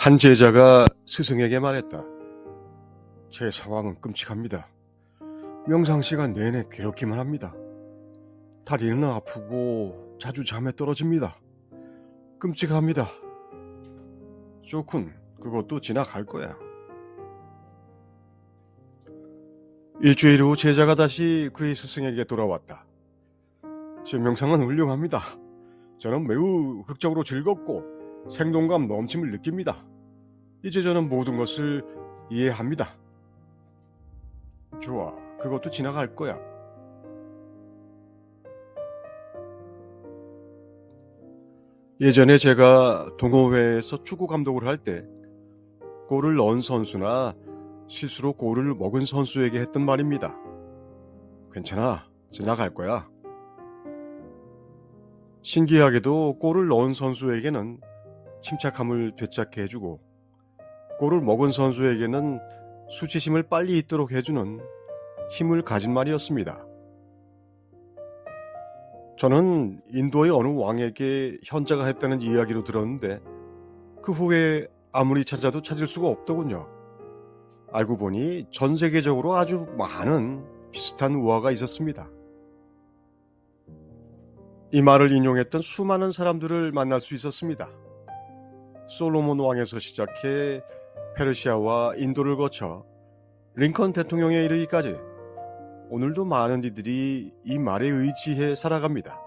한 제자가 스승에게 말했다. 제 상황은 끔찍합니다. 명상 시간 내내 괴롭기만 합니다. 다리는 아프고 자주 잠에 떨어집니다. 끔찍합니다. 좋군, 그것도 지나갈 거야. 일주일 후 제자가 다시 그의 스승에게 돌아왔다. 제 명상은 훌륭합니다. 저는 매우 극적으로 즐겁고 생동감 넘침을 느낍니다. 이제 저는 모든 것을 이해합니다. 좋아, 그것도 지나갈 거야. 예전에 제가 동호회에서 축구 감독을 할 때 골을 넣은 선수나 실수로 골을 먹은 선수에게 했던 말입니다. 괜찮아, 지나갈 거야. 신기하게도 골을 넣은 선수에게는 침착함을 되찾게 해주고 골을 먹은 선수에게는 수치심을 빨리 잊도록 해주는 힘을 가진 말이었습니다. 저는 인도의 어느 왕에게 현자가 했다는 이야기로 들었는데 그 후에 아무리 찾아도 찾을 수가 없더군요. 알고 보니 전 세계적으로 아주 많은 비슷한 우화가 있었습니다. 이 말을 인용했던 수많은 사람들을 만날 수 있었습니다. 솔로몬 왕에서 시작해 페르시아와 인도를 거쳐 링컨 대통령에 이르기까지 오늘도 많은 이들이 이 말에 의지해 살아갑니다.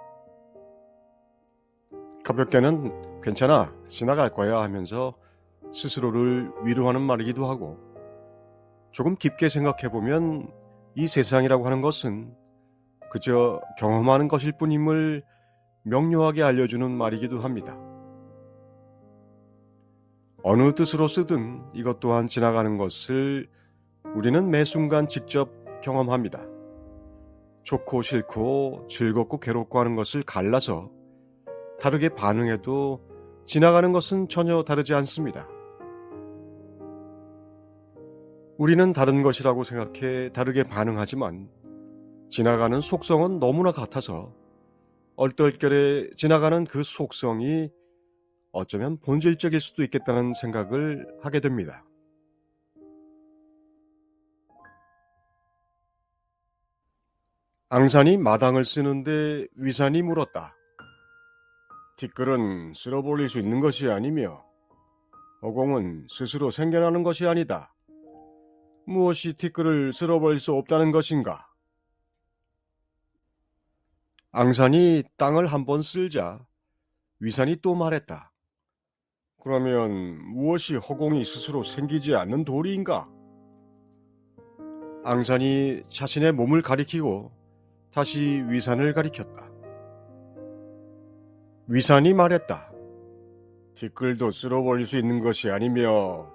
가볍게는 괜찮아, 지나갈 거야 하면서 스스로를 위로하는 말이기도 하고, 조금 깊게 생각해보면 이 세상이라고 하는 것은 그저 경험하는 것일 뿐임을 명료하게 알려주는 말이기도 합니다. 어느 뜻으로 쓰든 이것 또한 지나가는 것을 우리는 매 순간 직접 경험합니다. 좋고 싫고 즐겁고 괴롭고 하는 것을 갈라서 다르게 반응해도 지나가는 것은 전혀 다르지 않습니다. 우리는 다른 것이라고 생각해 다르게 반응하지만 지나가는 속성은 너무나 같아서 얼떨결에 지나가는 그 속성이 어쩌면 본질적일 수도 있겠다는 생각을 하게 됩니다. 앙산이 마당을 쓰는데 위산이 물었다. 티끌은 쓸어버릴 수 있는 것이 아니며 허공은 스스로 생겨나는 것이 아니다. 무엇이 티끌을 쓸어버릴 수 없다는 것인가? 앙산이 땅을 한번 쓸자 위산이 또 말했다. 그러면 무엇이 허공이 스스로 생기지 않는 도리인가? 앙산이 자신의 몸을 가리키고 다시 위산을 가리켰다. 위산이 말했다. 티끌도 쓸어버릴 수 있는 것이 아니며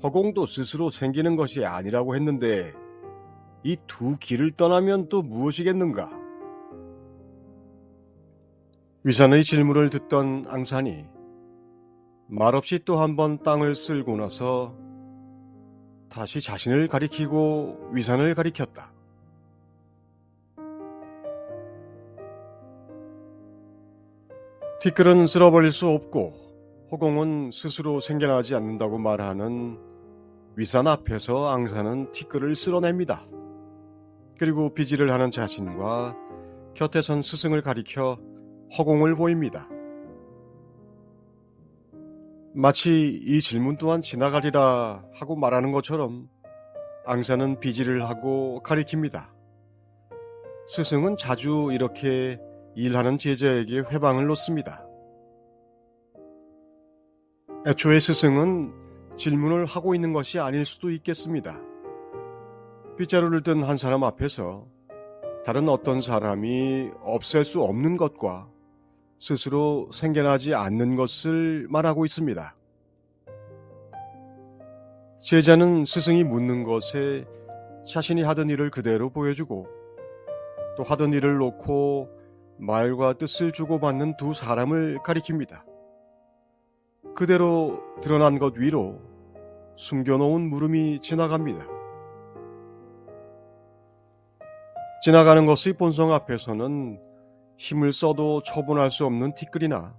허공도 스스로 생기는 것이 아니라고 했는데 이 두 길을 떠나면 또 무엇이겠는가? 위산의 질문을 듣던 앙산이 말없이 또 한 번 땅을 쓸고 나서 다시 자신을 가리키고 위산을 가리켰다. 티끌은 쓸어버릴 수 없고 허공은 스스로 생겨나지 않는다고 말하는 위산 앞에서 앙산은 티끌을 쓸어냅니다. 그리고 비질을 하는 자신과 곁에 선 스승을 가리켜 허공을 보입니다. 마치 이 질문 또한 지나가리라 하고 말하는 것처럼 앙산은 비질을 하고 가리킵니다. 스승은 자주 이렇게 일하는 제자에게 회방을 놓습니다. 애초에 스승은 질문을 하고 있는 것이 아닐 수도 있겠습니다. 빗자루를 든 한 사람 앞에서 다른 어떤 사람이 없앨 수 없는 것과 스스로 생겨나지 않는 것을 말하고 있습니다. 제자는 스승이 묻는 것에 자신이 하던 일을 그대로 보여주고 또 하던 일을 놓고 말과 뜻을 주고받는 두 사람을 가리킵니다. 그대로 드러난 것 위로 숨겨놓은 물음이 지나갑니다. 지나가는 것의 본성 앞에서는 힘을 써도 처분할 수 없는 티끌이나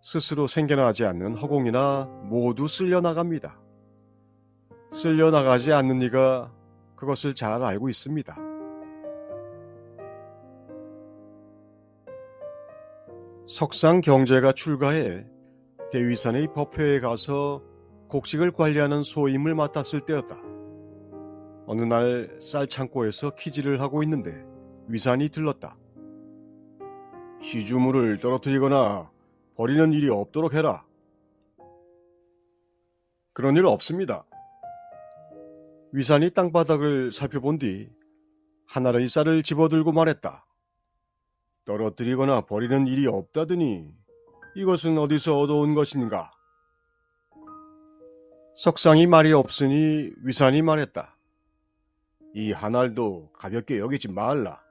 스스로 생겨나지 않는 허공이나 모두 쓸려나갑니다. 쓸려나가지 않는 이가 그것을 잘 알고 있습니다. 석상 경제가 출가해 대위산의 법회에 가서 곡식을 관리하는 소임을 맡았을 때였다. 어느 날 쌀 창고에서 키질을 하고 있는데 위산이 들렀다. 시주물을 떨어뜨리거나 버리는 일이 없도록 해라. 그런 일 없습니다. 위산이 땅바닥을 살펴본 뒤 하나의 쌀을 집어들고 말했다. 떨어뜨리거나 버리는 일이 없다더니 이것은 어디서 얻어온 것인가? 석상이 말이 없으니 위산이 말했다. 이 한 알도 가볍게 여기지 말라.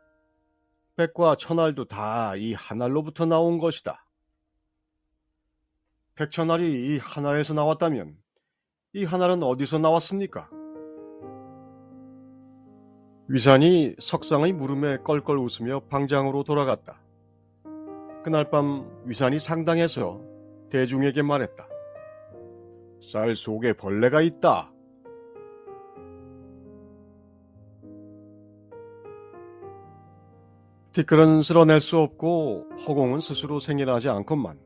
백과 천알도 다 이 한 알로부터 나온 것이다. 백천알이 이 하나에서 나왔다면 이 한 알은 어디서 나왔습니까? 위산이 석상의 물음에 껄껄 웃으며 방장으로 돌아갔다. 그날 밤 위산이 상당해서 대중에게 말했다. 쌀 속에 벌레가 있다. 티끌은 쓸어낼 수 없고 허공은 스스로 생겨나지 않건만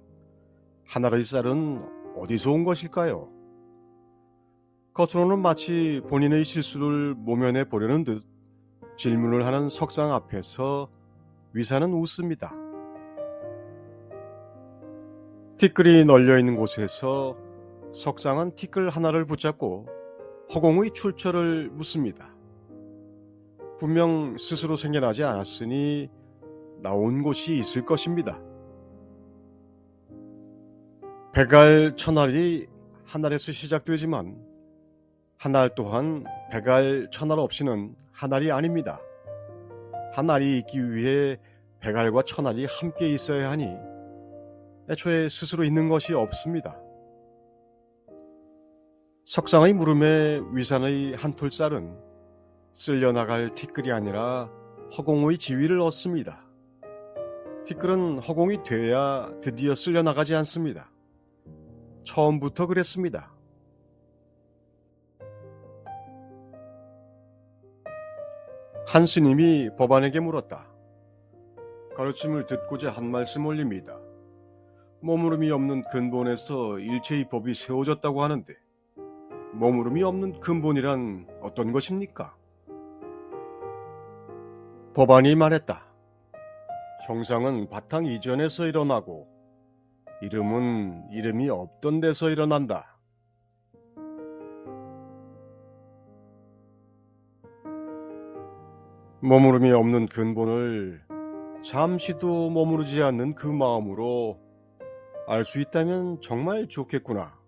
한 알의 쌀은 어디서 온 것일까요? 겉으로는 마치 본인의 실수를 모면해 보려는 듯 질문을 하는 석상 앞에서 위산은 웃습니다. 티끌이 널려있는 곳에서 석상은 티끌 하나를 붙잡고 허공의 출처를 묻습니다. 분명 스스로 생겨나지 않았으니 나온 곳이 있을 것입니다. 백알 천알이 한 알에서 시작되지만 한 알 또한 백알 천알 없이는 한 알이 아닙니다. 한 알이 있기 위해 백알과 천알이 함께 있어야 하니 애초에 스스로 있는 것이 없습니다. 석상의 물음에 위산의 한 톨 쌀은 쓸려나갈 티끌이 아니라 허공의 지위를 얻습니다. 티끌은 허공이 돼야 드디어 쓸려나가지 않습니다. 처음부터 그랬습니다. 한 스님이 법안에게 물었다. 가르침을 듣고자 한 말씀 올립니다. 머무름이 없는 근본에서 일체의 법이 세워졌다고 하는데 머무름이 없는 근본이란 어떤 것입니까? 법안이 말했다. 형상은 바탕 이전에서 일어나고 이름은 이름이 없던 데서 일어난다. 머무름이 없는 근본을 잠시도 머무르지 않는 그 마음으로 알 수 있다면 정말 좋겠구나.